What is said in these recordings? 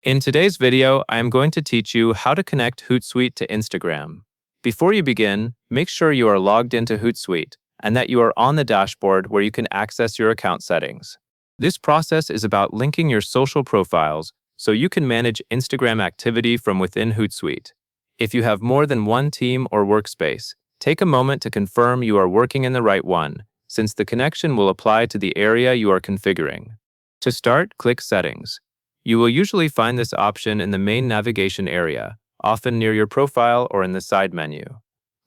In today's video, I am going to teach you how to connect Hootsuite to Instagram. Before you begin, make sure you are logged into Hootsuite and that you are on the dashboard where you can access your account settings. This process is about linking your social profiles so you can manage Instagram activity from within Hootsuite. If you have more than one team or workspace, take a moment to confirm you are working in the right one, since the connection will apply to the area you are configuring. To start, click Settings. You will usually find this option in the main navigation area, often near your profile or in the side menu.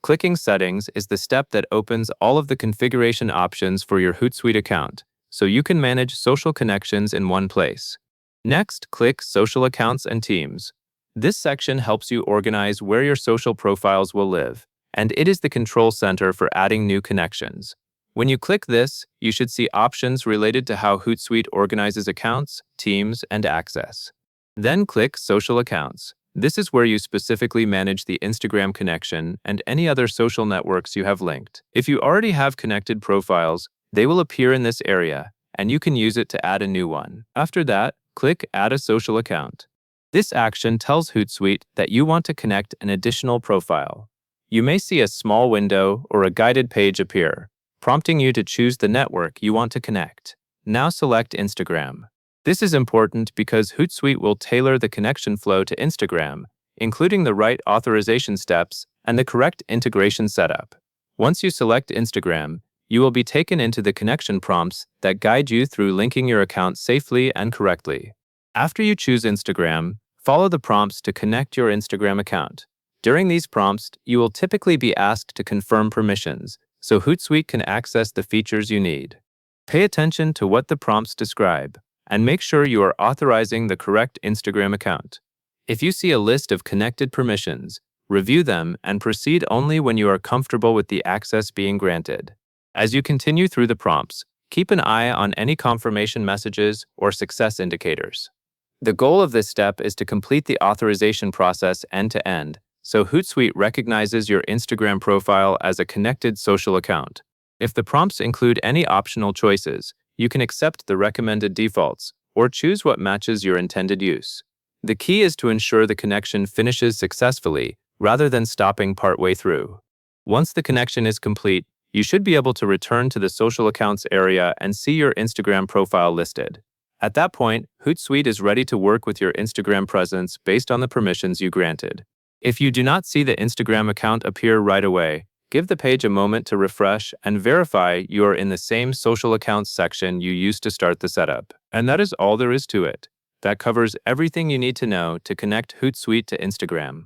Clicking Settings is the step that opens all of the configuration options for your Hootsuite account, so you can manage social connections in one place. Next, click Social Accounts and Teams. This section helps you organize where your social profiles will live, and it is the control center for adding new connections. When you click this, you should see options related to how Hootsuite organizes accounts, teams, and access. Then click Social Accounts. This is where you specifically manage the Instagram connection and any other social networks you have linked. If you already have connected profiles, they will appear in this area, and you can use it to add a new one. After that, click Add a Social Account. This action tells Hootsuite that you want to connect an additional profile. You may see a small window or a guided page appear, prompting you to choose the network you want to connect. Now select Instagram. This is important because Hootsuite will tailor the connection flow to Instagram, including the right authorization steps and the correct integration setup. Once you select Instagram, you will be taken into the connection prompts that guide you through linking your account safely and correctly. After you choose Instagram, follow the prompts to connect your Instagram account. During these prompts, you will typically be asked to confirm permissions, so Hootsuite can access the features you need. Pay attention to what the prompts describe, and make sure you are authorizing the correct Instagram account. If you see a list of connected permissions, review them and proceed only when you are comfortable with the access being granted. As you continue through the prompts, keep an eye on any confirmation messages or success indicators. The goal of this step is to complete the authorization process end-to-end, so Hootsuite recognizes your Instagram profile as a connected social account. If the prompts include any optional choices, you can accept the recommended defaults or choose what matches your intended use. The key is to ensure the connection finishes successfully rather than stopping partway through. Once the connection is complete, you should be able to return to the social accounts area and see your Instagram profile listed. At that point, Hootsuite is ready to work with your Instagram presence based on the permissions you granted. If you do not see the Instagram account appear right away, give the page a moment to refresh and verify you are in the same social accounts section you used to start the setup. And that is all there is to it. That covers everything you need to know to connect Hootsuite to Instagram.